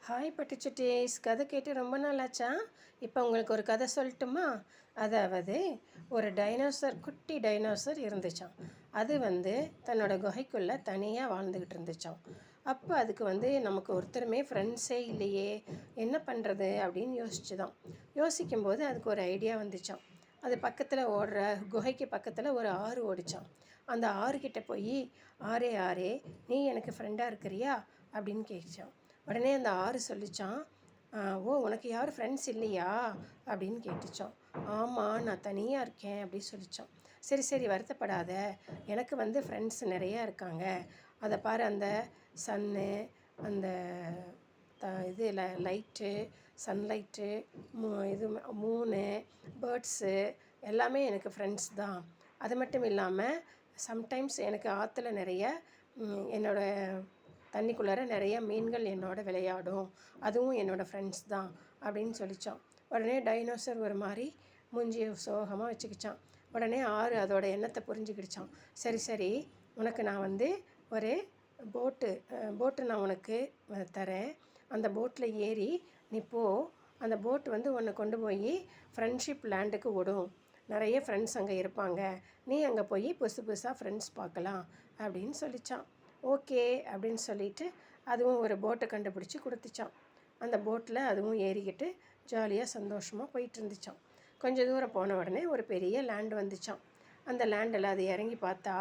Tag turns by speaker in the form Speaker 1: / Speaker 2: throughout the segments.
Speaker 1: Hi பட்டுச்சுட்டீஸ், கதை கேட்டு ரொம்ப நாள் ஆச்சா? இப்போ உங்களுக்கு ஒரு கதை சொல்லட்டுமா? அதாவது ஒரு குட்டி டைனோசர் இருந்துச்சான். அது தன்னோட குகைக்குள்ளே தனியாக வாழ்ந்துக்கிட்டு இருந்துச்சான். அப்போ அதுக்கு நமக்கு ஒருத்தருமே ஃப்ரெண்ட்ஸே இல்லையே, என்ன பண்ணுறது அப்படின்னு யோசிச்சுதான். யோசிக்கும்போது அதுக்கு ஒரு ஐடியா வந்துச்சான். அது பக்கத்தில் ஓடுற குகைக்கு பக்கத்தில் ஒரு ஆறு ஓடிச்சான். அந்த ஆறுகிட்ட போய், ஆரே ஆரே, நீ எனக்கு ஃப்ரெண்டாக இருக்கிறியா அப்படின்னு கேட்சான். உடனே அந்த ஆறு சொல்லிச்சான், ஓ உனக்கு யாரும் ஃப்ரெண்ட்ஸ் இல்லையா அப்படின்னு கேட்டுச்சான். ஆமாம், நான் தனியாக இருக்கேன் அப்படின்னு சொல்லித்தான். சரி சரி, வருத்தப்படாத, எனக்கு ஃப்ரெண்ட்ஸ் நிறையா இருக்காங்க. அதை பாரு, அந்த சன்னு, அந்த இது லைட்டு, சன்லைட்டு, இது மூனு, பேர்ட்ஸு எல்லாமே எனக்கு ஃப்ரெண்ட்ஸ் தான். அது மட்டும் இல்லாமல் சம்டைம்ஸ் எனக்கு ஆற்றுல நிறைய என்னோடய தண்ணிக்குள்ளார நிறைய மீன்கள் என்னோட விளையாடும், அதுவும் என்னோடய ஃப்ரெண்ட்ஸ் தான் அப்படின்னு சொல்லித்தான். உடனே டைனோசர் ஒரு மாதிரி மூஞ்சியை சோகமாக வச்சுக்கிச்சான். உடனே ஆறு அதோட எண்ணத்தை புரிஞ்சுக்கிடுச்சான். சரி சரி, உனக்கு நான் ஒரு போட்டு நான் உனக்கு தரேன். அந்த போட்டில் ஏறி நீ போ. அந்த போட்டு உன்னை கொண்டு போய் ஃப்ரெண்ட்ஷிப் லேண்டுக்கு விடும். நிறைய ஃப்ரெண்ட்ஸ் அங்கே இருப்பாங்க. நீ அங்கே போய் புதுசாக ஃப்ரெண்ட்ஸ் பார்க்கலாம் அப்படின்னு சொல்லித்தான். ஓகே அப்படின்னு சொல்லிவிட்டு அதுவும் ஒரு போட்டை கண்டுபிடிச்சி கொடுத்துச்சான். அந்த போட்டில் அதுவும் ஏறிக்கிட்டு ஜாலியாக சந்தோஷமாக போயிட்டு இருந்துச்சான். கொஞ்சம் தூரம் போன உடனே ஒரு பெரிய லேண்டு வந்துச்சான். அந்த லேண்டில் அது இறங்கி பார்த்தா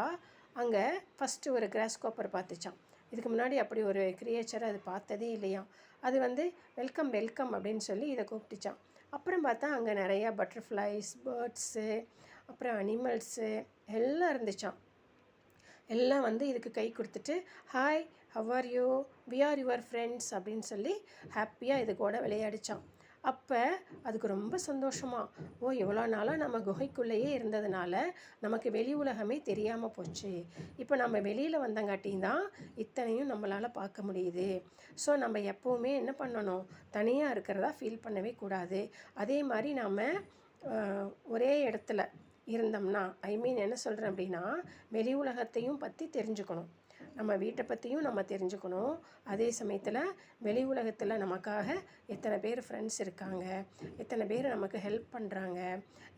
Speaker 1: அங்கே ஃபஸ்ட்டு ஒரு கிராஸ் கோப்பர் பார்த்துச்சான். இதுக்கு முன்னாடி அப்படி ஒரு கிரியேச்சரை அது பார்த்ததே இல்லையாம். அது வெல்கம் வெல்கம் அப்படின்னு சொல்லி இதை கூப்பிட்டுச்சான். அப்புறம் பார்த்தா அங்கே நிறையா பட்டர்ஃப்ளைஸ், பேர்ட்ஸு, அப்புறம் அனிமல்ஸு எல்லாம் இருந்துச்சான். எல்லாம் இதுக்கு கை கொடுத்துட்டு, hi, how are you, we are your friends அப்படின்னு சொல்லி ஹாப்பியாக இது கூட விளையாடிச்சான். அப்போ அதுக்கு ரொம்ப சந்தோஷமாக, ஓ இவ்வளோ நாளாக நம்ம குகைக்குள்ளேயே இருந்ததுனால நமக்கு வெளி உலகமே தெரியாமல் போச்சு. இப்போ நம்ம வெளியில் வந்தங்காட்டியும் தான் இத்தனையும் நம்மளால் பார்க்க முடியுது. ஸோ நம்ம எப்போவுமே என்ன பண்ணணும், தனியாக இருக்கிறதா ஃபீல் பண்ணவே கூடாது. அதே மாதிரி நாம் ஒரே இடத்துல இருந்தோம்னா, என்ன சொல்கிறேன் அப்படின்னா, வெளி உலகத்தையும் பற்றி தெரிஞ்சுக்கணும், நம்ம வீட்டை பற்றியும் நம்ம தெரிஞ்சுக்கணும். அதே சமயத்தில் வெளி உலகத்தில் நமக்காக எத்தனை பேர் ஃப்ரெண்ட்ஸ் இருக்காங்க, எத்தனை பேர் நமக்கு ஹெல்ப் பண்ணுறாங்க,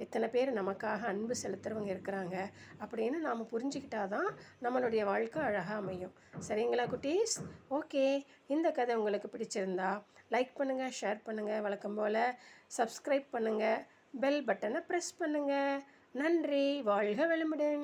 Speaker 1: எத்தனை பேர் நமக்காக அன்பு செலுத்துகிறவங்க இருக்கிறாங்க அப்படின்னு நாம் புரிஞ்சுக்கிட்டால் தான் நம்மளுடைய வாழ்க்கை அழகாக அமையும். சரிங்களா குட்டீஸ்? ஓகே, இந்த கதை உங்களுக்கு பிடிச்சிருந்தா லைக் பண்ணுங்கள், ஷேர் பண்ணுங்கள், வழக்கம் போல் சப்ஸ்கிரைப் பண்ணுங்கள், பெல் பட்டனை ப்ரெஸ் பண்ணுங்கள். நன்றி. வாழ்க வளமுடன்.